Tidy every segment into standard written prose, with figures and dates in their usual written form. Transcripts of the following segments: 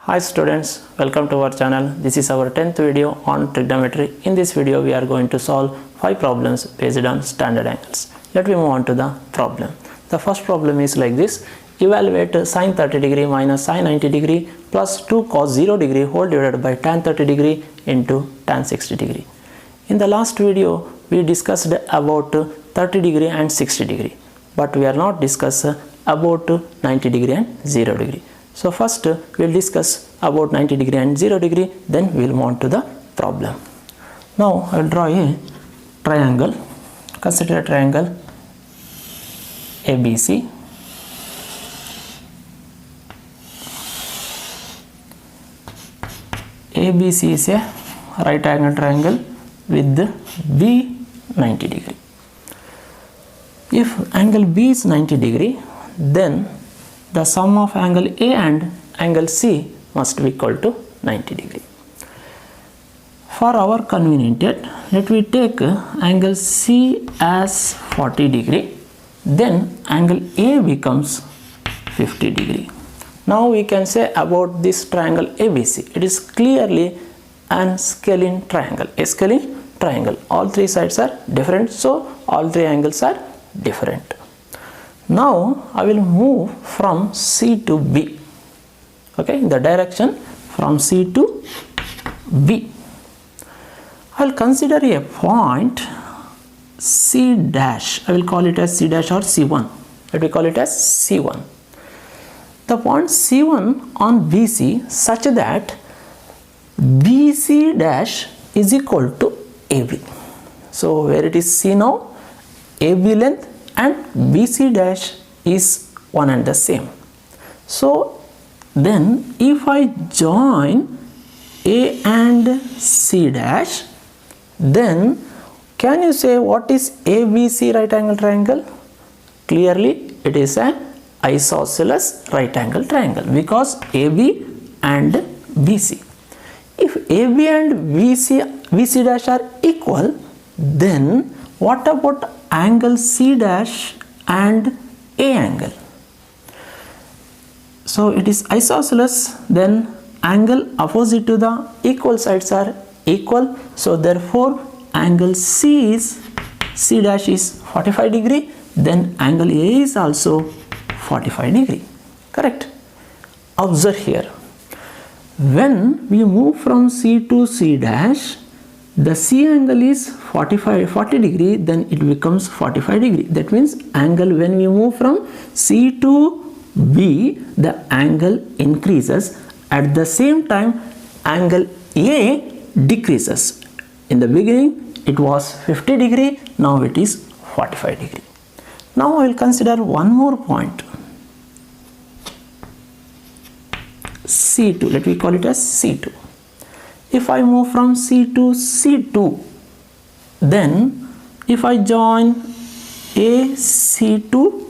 Hi students, welcome to our channel. This is our 10th video on trigonometry. In this video we are going to solve 5 problems based on standard angles. Let me move on to the problem. The first problem is like this. Evaluate sin 30 degree minus sin 90 degree plus 2 cos 0 degree whole divided by tan 30 degree into tan 60 degree. In the last video we discussed about 30 degree and 60 degree, but we are not discuss about 90 degree and 0 degree. So first we will discuss about 90 degree and 0 degree, then we will move on to the problem. Now I will draw a triangle. Consider a triangle ABC. ABC is a right angle triangle with B 90 degree. If angle B is 90 degree, then the sum of angle A and angle C must be equal to 90 degree. For our convenience, let me take angle C as 40 degree, then angle A becomes 50 degree. Now we can say about this triangle ABC, it is clearly an scalene triangle, a scalene triangle. All three sides are different, so all three angles are different. Now I will move from C to B, okay, in the direction from C to B. I will consider a point C dash. I will call it as C dash or C1. Let me call it as C1. The point C1 on BC such that BC dash is equal to AB. So where it is C now, AB length and BC dash is one and the same. So then if I join A and C dash, then can you say what is ABC right angle triangle? Clearly it is an isosceles right angle triangle because AB and BC. If AB and BC dash are equal, then what about angle C dash and A angle? So it is isosceles, then angle opposite to the equal sides are equal. So therefore angle C dash is 45 degree, then angle A is also 45 degree. Correct? Observe here. When we move from C to C dash, the C angle is 40 degree, then it becomes 45 degree. That means angle when we move from C to B, the angle increases. At the same time, angle A decreases. In the beginning, it was 50 degree, now it is 45 degree. Now I will consider one more point. C2, let me call it as C2. If I move from C to C2, then if I join AC2,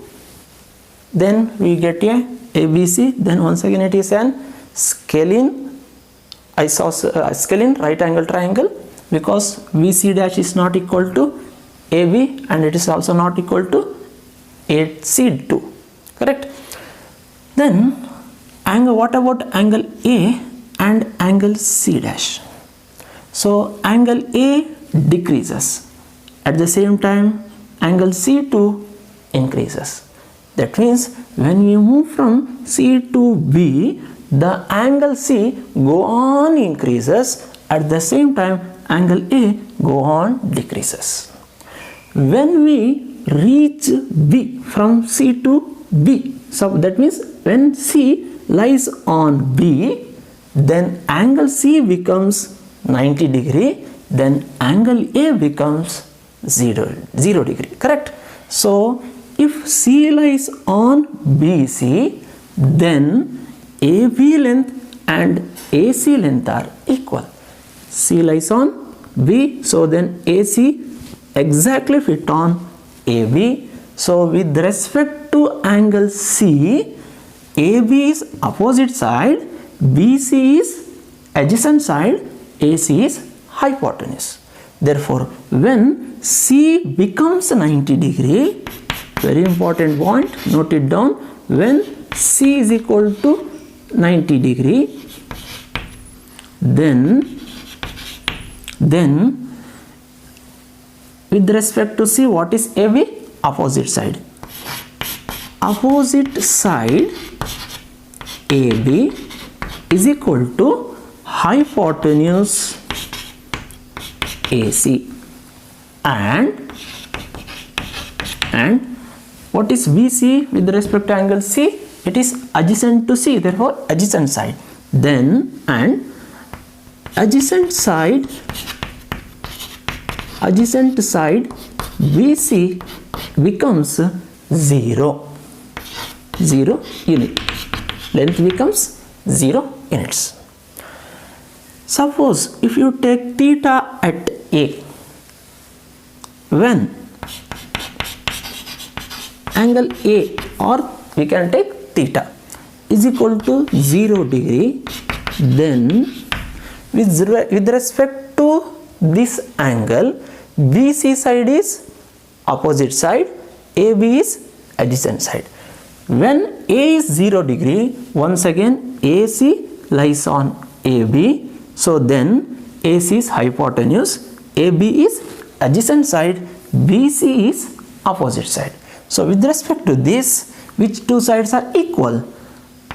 then we get a ABC, then once again it is an scalene right angle triangle because BC dash is not equal to AB and it is also not equal to AC2. Correct? Then what about angle A and angle C dash? So angle A decreases. At the same time, angle C2 increases. That means when we move from C to B, the angle C go on increases. At the same time, angle A go on decreases. When we reach B from C to B, so that means when C lies on B, then angle C becomes 90 degree, then angle A becomes 0 degree. Correct? So if C lies on BC, then AB length and AC length are equal. C lies on B, so then AC exactly fit on AB. So with respect to angle C, AB is opposite side, BC is adjacent side, AC is hypotenuse. Therefore, when C becomes 90 degree, very important point, note it down, when C is equal to 90 degree, then with respect to C, what is AB? Opposite side. Opposite side AB is equal to hypotenuse AC, and what is BC with respect to angle C? It is adjacent to C, therefore adjacent side. Then and adjacent side BC becomes 0 unit. Length becomes 0 units. Suppose if you take theta at A, when angle A, or we can take theta, is equal to 0 degree, then with respect to this angle, BC side is opposite side, AB is adjacent side. When A is 0 degree, once again AC lies on AB, so then AC is hypotenuse, AB is adjacent side, BC is opposite side. So with respect to this, which two sides are equal?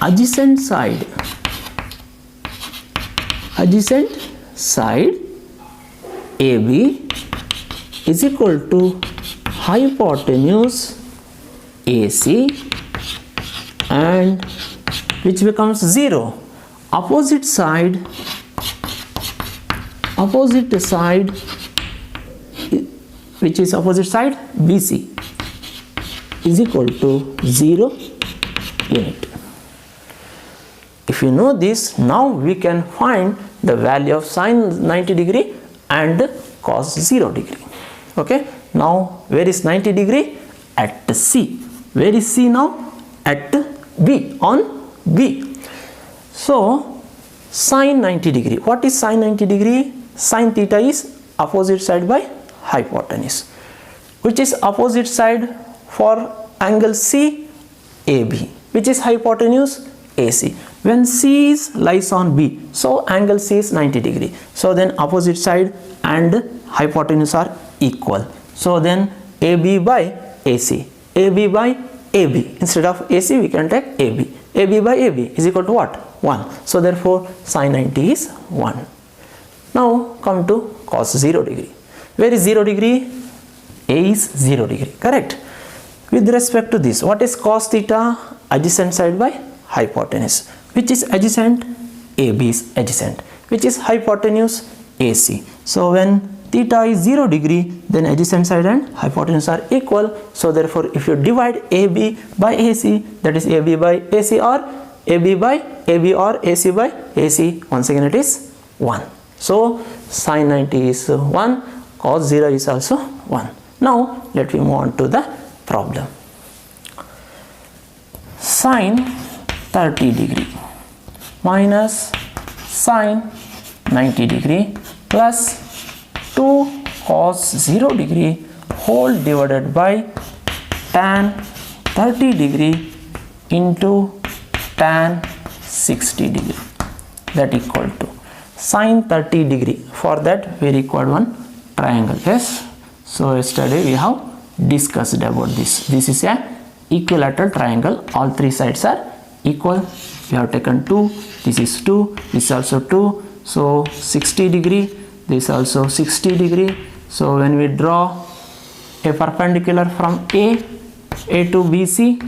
Adjacent side AB is equal to hypotenuse AC, and which becomes 0. Opposite side which is opposite side BC is equal to 0 unit. If you know this, now we can find the value of sine 90 degree and cos 0 degree. Okay, now where is 90 degree? At C. Where is C now? At B, on B. So sine 90 degree. What is sine 90 degree? Sine theta is opposite side by hypotenuse. Which is opposite side for angle C? AB. Which is hypotenuse? AC. When C lies on B, so angle C is 90 degree. So then opposite side and hypotenuse are equal. So then AB by AC. AB by AB. Instead of AC, we can take AB. AB by AB is equal to what? 1. So therefore sine 90 is 1. Now come to cos 0 degree. Where is 0 degree? A is 0 degree. Correct. With respect to this, what is cos theta? Adjacent side by hypotenuse. Which is adjacent? AB is adjacent. Which is hypotenuse? AC. So when theta is 0 degree, then adjacent side and hypotenuse are equal. So therefore if you divide AB by AC, that is AB by AC, or AB by AB, or AC by AC, once again it is 1. So sine 90 is 1, cos 0 is also 1. Now let me move on to the problem. Sine 30 degree minus sine 90 degree plus 2 cos 0 degree whole divided by tan 30 degree into tan 60 degree, that equal to sine 30 degree. For that we require one triangle. Yes, so yesterday we have discussed about this. This is a equilateral triangle. All three sides are equal. We have taken 2. This is 2. This is also 2. So 60 degree. This also 60 degree. So when we draw a perpendicular from A to BC,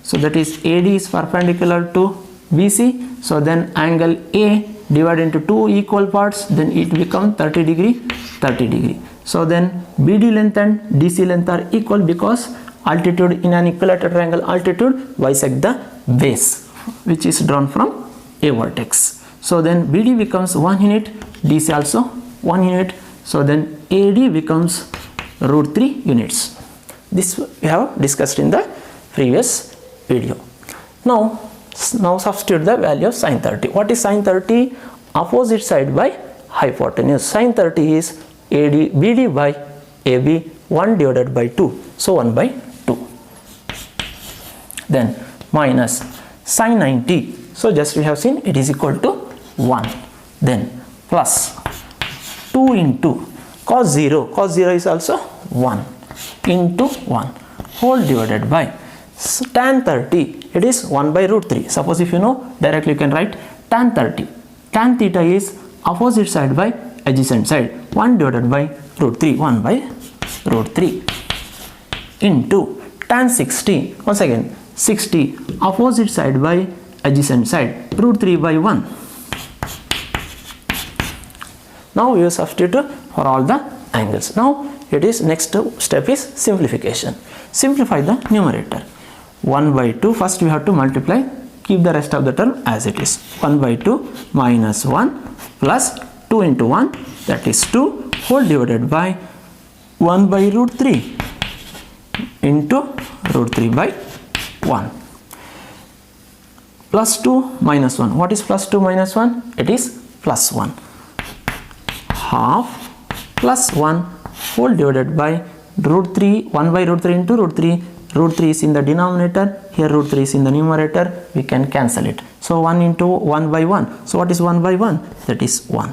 so that is AD is perpendicular to BC. So then angle A divided into 2 equal parts, then it becomes 30 degree, 30 degree. So then BD length and DC length are equal, because altitude in an equilateral triangle, altitude bisect the base which is drawn from a vertex. So then BD becomes 1 unit, DC also 1 unit. So then AD becomes root 3 units. This we have discussed in the previous video. Now substitute the value of sine 30. What is sine 30? Opposite side by hypotenuse. Sine 30 is BD by AB, 1 divided by 2. So 1 by 2. Then minus sine 90. So just we have seen it is equal to 1. Then plus 2 into cos 0 is also 1 into 1 whole divided by tan 30, it is 1 by root 3. Suppose if you know, directly you can write tan 30. Tan theta is opposite side by adjacent side, 1 divided by root 3, 1 by root 3 into tan 60, once again 60 opposite side by adjacent side, root 3 by 1. Now you substitute for all the angles. Now it is next step is simplification. Simplify the numerator. 1 by 2, first we have to multiply, keep the rest of the term as it is. 1 by 2 minus 1 plus 2 into 1, that is 2 whole divided by 1 by root 3 into root 3 by 1 plus 2 minus 1. What is plus 2 minus 1? It is plus 1. Half plus 1 whole divided by root 3, 1 by root 3 into root 3. Root 3 is in the denominator, here root 3 is in the numerator, we can cancel it. So 1 into 1 by 1. So what is 1 by 1? That is 1.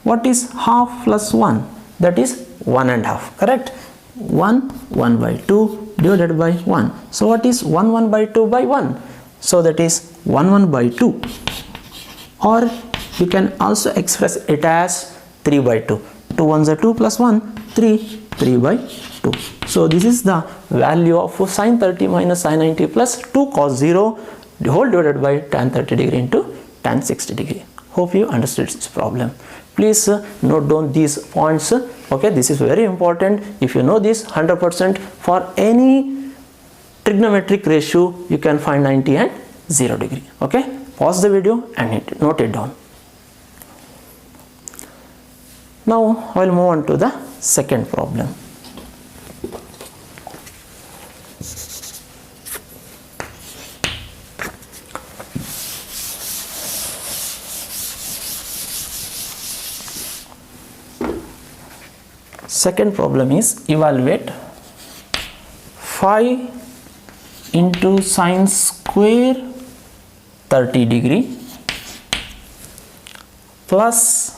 What is half plus 1? That is 1 and half, correct? 1 by 2 divided by 1. So what is 1 by 2 by 1? So that is 1 by 2. Or you can also express it as 3 by 2. 2 ones are 2 plus 1, 3 by 2. So this is the value of sin 30 minus sin 90 plus 2 cos 0 whole divided by tan 30 degree into tan 60 degree. Hope you understood this problem. Please note down these points. Okay, this is very important. If you know this 100%, for any trigonometric ratio you can find 90 and 0 degree. Okay, pause the video and note it down. Now I will move on to the second problem. Second problem is evaluate phi into sin square 30 degree plus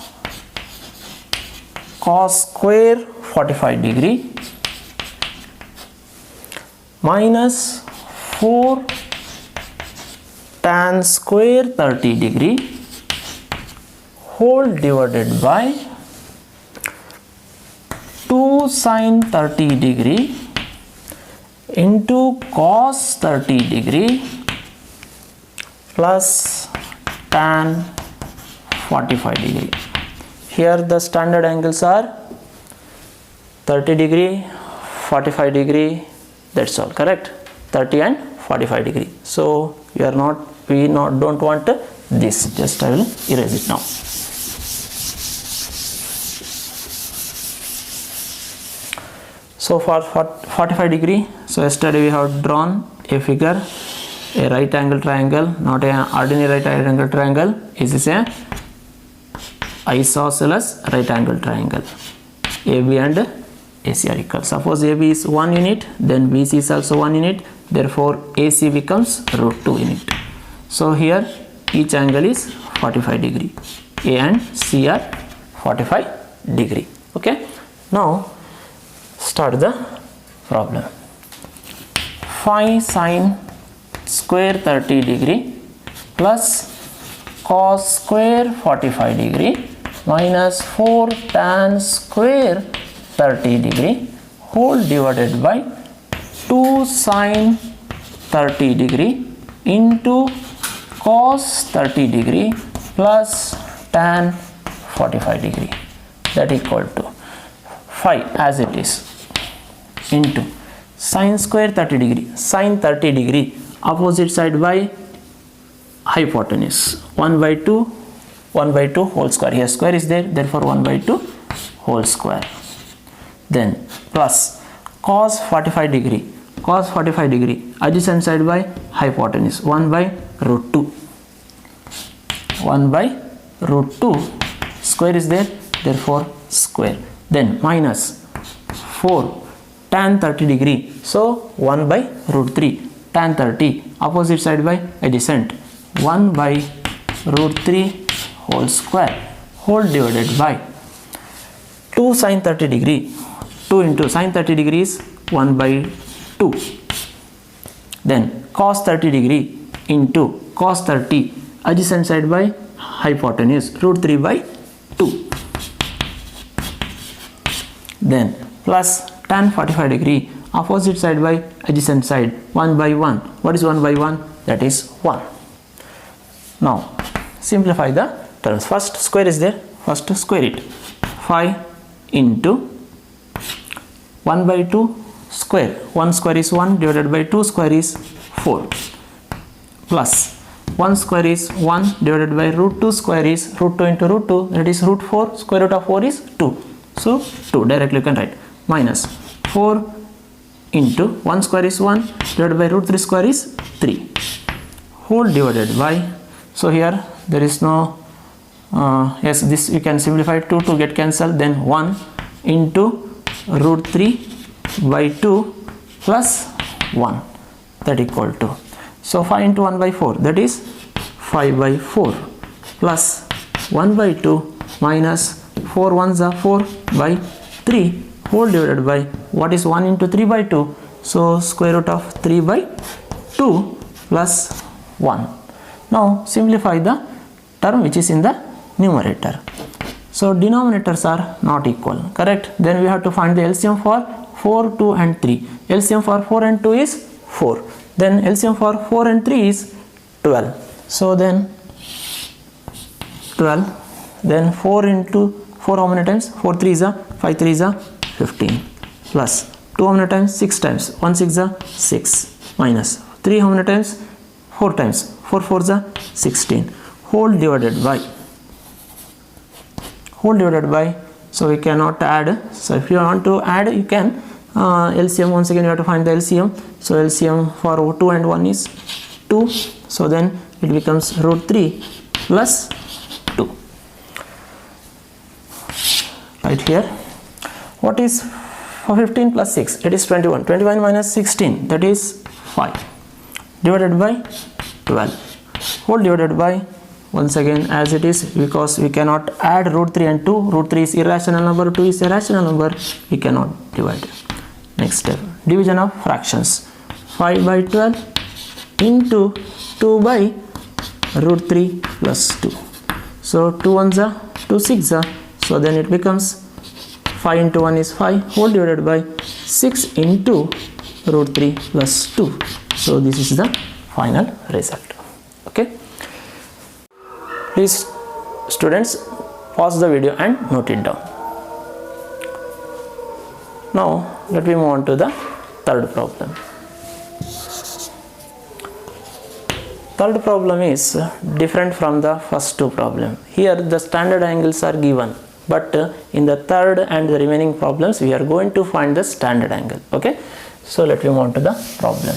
cos square 45 degree minus 4 tan square 30 degree whole divided by 2 sin 30 degree into cos 30 degree plus tan 45 degree. Here the standard angles are 30 degree, 45 degree, that's all, correct? 30 and 45 degree. So we don't want this, just I will erase it now. So for 45 degree, so yesterday we have drawn a figure, a right angle triangle, not an ordinary right angle triangle. This is a isosceles right angle triangle. AB and AC are equal. Suppose AB is 1 unit, then BC is also 1 unit, therefore AC becomes root 2 unit. So here each angle is 45 degree. A and C are 45 degree. Okay. Now start the problem. Phi sin square 30 degree plus cos square 45 degree minus 4 tan square 30 degree whole divided by 2 sin 30 degree into cos 30 degree plus tan 45 degree, that equal to phi as it is into sin square 30 degree, sin 30 degree opposite side by hypotenuse, 1 by 2 whole square, here square is there, therefore 1 by 2 whole square, then plus cos 45 degree adjacent side by hypotenuse, 1 by root 2, 1 by root 2 square is there, therefore square, then minus 4 tan 30 degree, so 1 by root 3 tan 30 opposite side by adjacent, 1 by root 3 whole square whole divided by 2 sin 30 degree. 2 into sin 30 degree is 1 by 2. Then cos 30 degree into cos 30 adjacent side by hypotenuse root 3 by 2. Then plus tan 45 degree opposite side by adjacent side 1 by 1. What is 1 by 1? That is 1. Now simplify the terms. First square is there. First square it. 5 into 1 by 2 square. 1 square is 1 divided by 2 square is 4. Plus 1 square is 1 divided by root 2 square is root 2 into root 2, that is root 4. Square root of 4 is 2. So 2 directly you can write. Minus 4 into 1 square is 1 divided by root 3 square is 3. Whole divided by, so here there is no, yes, this you can simplify 2 to get cancelled. Then 1 into root 3 by 2 plus 1, that equal to, so 5 into 1 by 4, that is 5 by 4 plus 1 by 2 minus 4 ones are 4 by 3 whole divided by, what is 1 into 3 by 2, so square root of 3 by 2 plus 1. Now simplify the term which is in the numerator. So denominators are not equal, correct? Then we have to find the LCM for 4, 2 and 3. LCM for 4 and 2 is 4. Then LCM for 4 and 3 is 12. So then 12. Then 4 into 4 how many times? 4 3 is a 5 3 is a 15 plus 2 how many times? 6 times. 1 6 is a 6 minus 3 how many times? 4 times. 4 4 is a 16 whole divided by, so we cannot add. So if you want to add you can LCM, once again you have to find the LCM. So LCM for 2 and 1 is 2, so then it becomes root 3 plus 2 right here. What is 15 plus 6? It is 21. 21 minus 16, that is 5 divided by 12 whole divided by, once again as it is, because we cannot add root 3 and 2. Root 3 is irrational number, 2 is a rational number, we cannot divide. Next step, division of fractions. 5 by 12 into 2 by root 3 plus 2. So 2 ones are 2 6 are, so then it becomes 5 into 1 is 5 whole divided by 6 into root 3 plus 2. So this is the final result. Okay, please students pause the video and note it down. Now let me move on to the third problem. Third problem is different from the first two problems. Here the standard angles are given, but in the third and the remaining problems we are going to find the standard angle. Okay, so let me move on to the problem.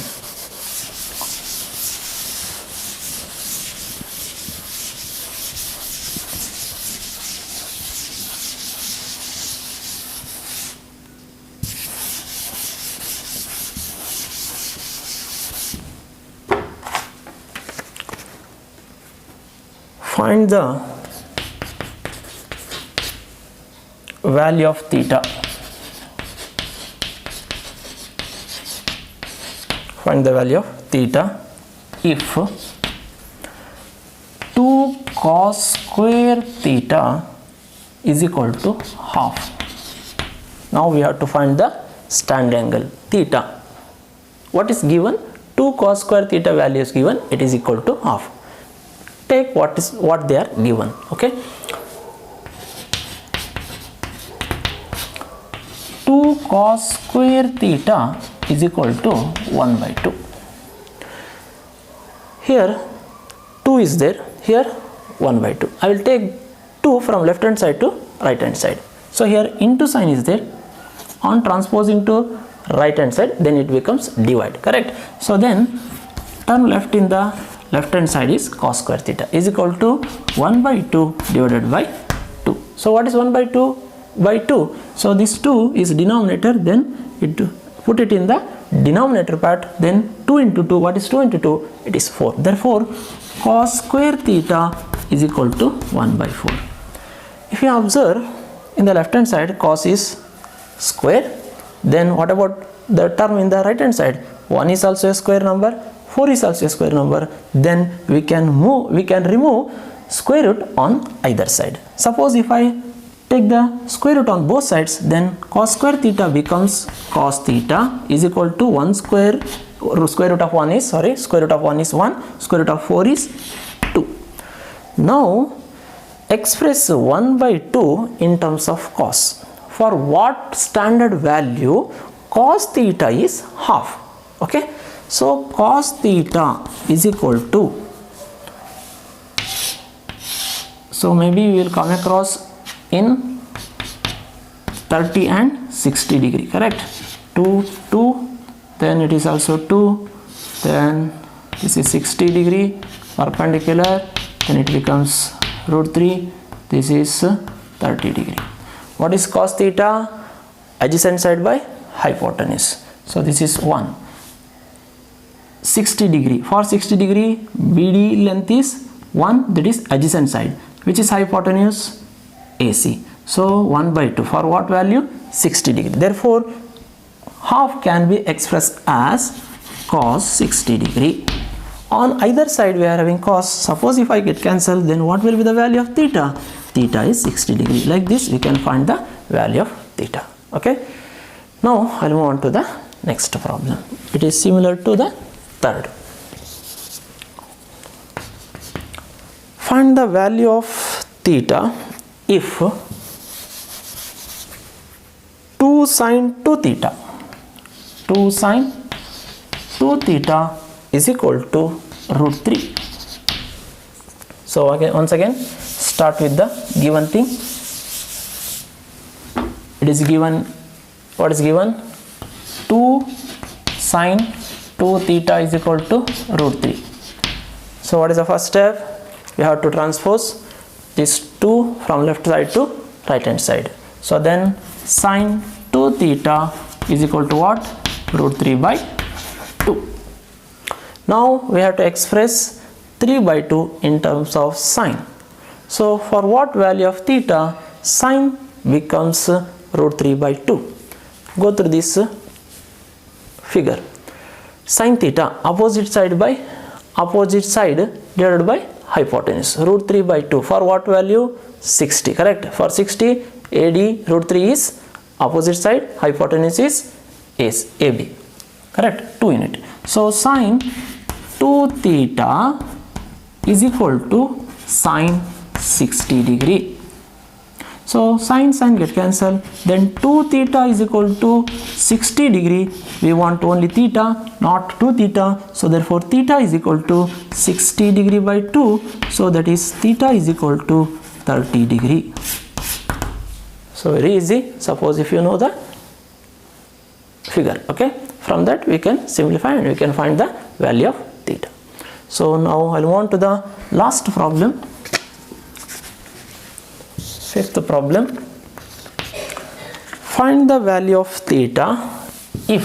Find the value of theta. Find the value of theta if 2 cos square theta is equal to half. Now we have to find the standard angle theta. What is given? 2 cos square theta value is given, it is equal to half. Take what they are given. Okay, 2 cos square theta is equal to 1 by 2. Here 2 is there, here 1 by 2. I will take 2 from left hand side to right hand side. So here into sign is there, on transposing to right hand side then it becomes divide, correct? So then turn left in the left hand side is cos square theta is equal to 1 by 2 divided by 2. So what is 1 by 2 by 2? So this 2 is denominator, then it put it in the denominator part, then 2 into 2, what is 2 into 2? It is 4. Therefore cos square theta is equal to 1 by 4. If you observe in the left hand side cos is square, then what about the term in the right hand side? 1 is also a square number, 4 is also a square number. Then we can remove square root on either side. Suppose if I take the square root on both sides, then cos square theta becomes cos theta is equal to 1 square root of 1 is square root of 1 is 1, square root of 4 is 2. Now express 1 by 2 in terms of cos. For what standard value cos theta is half? Okay, so cos theta is equal to, so maybe we will come across in 30 and 60 degree, correct? 2, then it is also 2, then this is 60 degree perpendicular, then it becomes root 3, this is 30 degree. What is cos theta? Adjacent side by hypotenuse. So this is 1. 60 degree. For 60 degree, BD length is 1, that is adjacent side, which is hypotenuse AC. So 1 by 2. For what value? 60 degree. Therefore, half can be expressed as cos 60 degree. On either side we are having cos. Suppose if I get cancelled, then what will be the value of theta? Theta is 60 degree. Like this we can find the value of theta. Okay. Now I'll move on to the next problem. It is similar to the third. Find the value of theta if 2 sin 2 theta. 2 sin 2 theta is equal to root 3. So again, once again, start with the given thing. It is given, what is given? 2 sin 2 theta is equal to root 3. So what is the first step? We have to transpose this 2 from left side to right hand side. So then sin 2 theta is equal to what? Root 3 by 2. Now we have to express 3 by 2 in terms of sine. So for what value of theta sine becomes root 3 by 2? Go through this figure. Sine theta opposite side divided by hypotenuse, root 3 by 2. For what value? 60, correct? For 60, AD root 3 is opposite side, hypotenuse is AB, correct? 2 unit. So sine 2 theta is equal to sine 60 degree. So sine get cancelled, then 2 theta is equal to 60 degree. We want only theta, not 2 theta. So therefore theta is equal to 60 degree by 2. So that is theta is equal to 30 degree. So very easy. Suppose if you know the figure, okay, from that we can simplify and we can find the value of theta. So now I'll move on to the last problem. Fifth problem. Find the value of theta if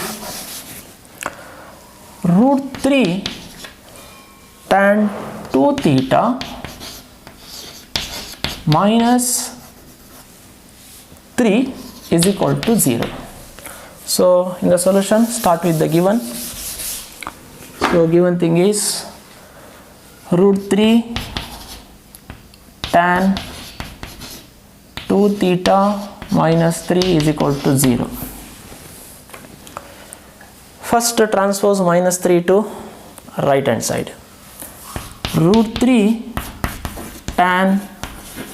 root 3 tan 2 theta minus 3 is equal to 0. So in the solution, start with the given. So given thing is root 3 tan 2 theta minus 3 is equal to 0. First transpose minus 3 to right hand side. Root 3 tan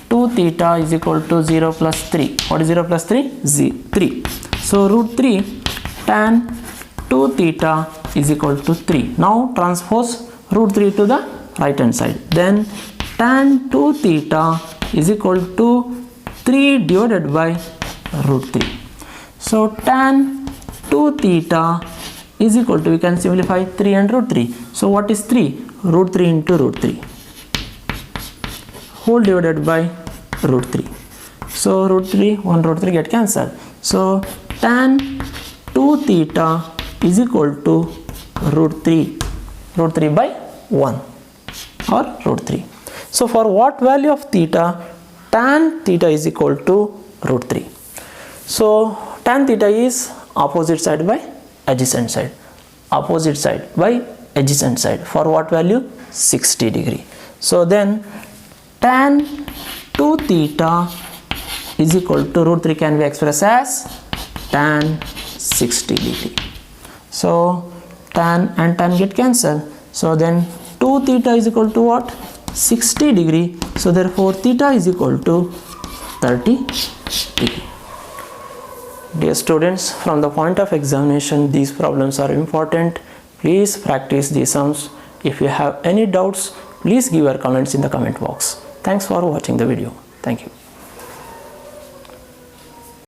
2 theta is equal to 0 plus 3. What is 0 plus 3? 3. So root 3 tan 2 theta is equal to 3. Now transpose root 3 to the right hand side. Then tan 2 theta is equal to 3 divided by root 3. So tan 2 theta is equal to, we can simplify 3 and root 3. So what is 3? Root 3 into root 3 whole divided by root 3. So root 3, 1 root 3 get cancelled. So tan 2 theta is equal to root 3 by 1 or root 3. So for what value of theta tan theta is equal to root 3. So tan theta is opposite side by adjacent side. Opposite side by adjacent side. For what value? 60 degree. So then tan 2 theta is equal to root 3 can be expressed as tan 60 degree. So tan and tan get cancelled. So then 2 theta is equal to what? 60 degree. So therefore theta is equal to 30 degree. Dear students, from the point of examination, these problems are important. Please practice these sums. If you have any doubts, please give your comments in the comment box. Thanks for watching the video. Thank you.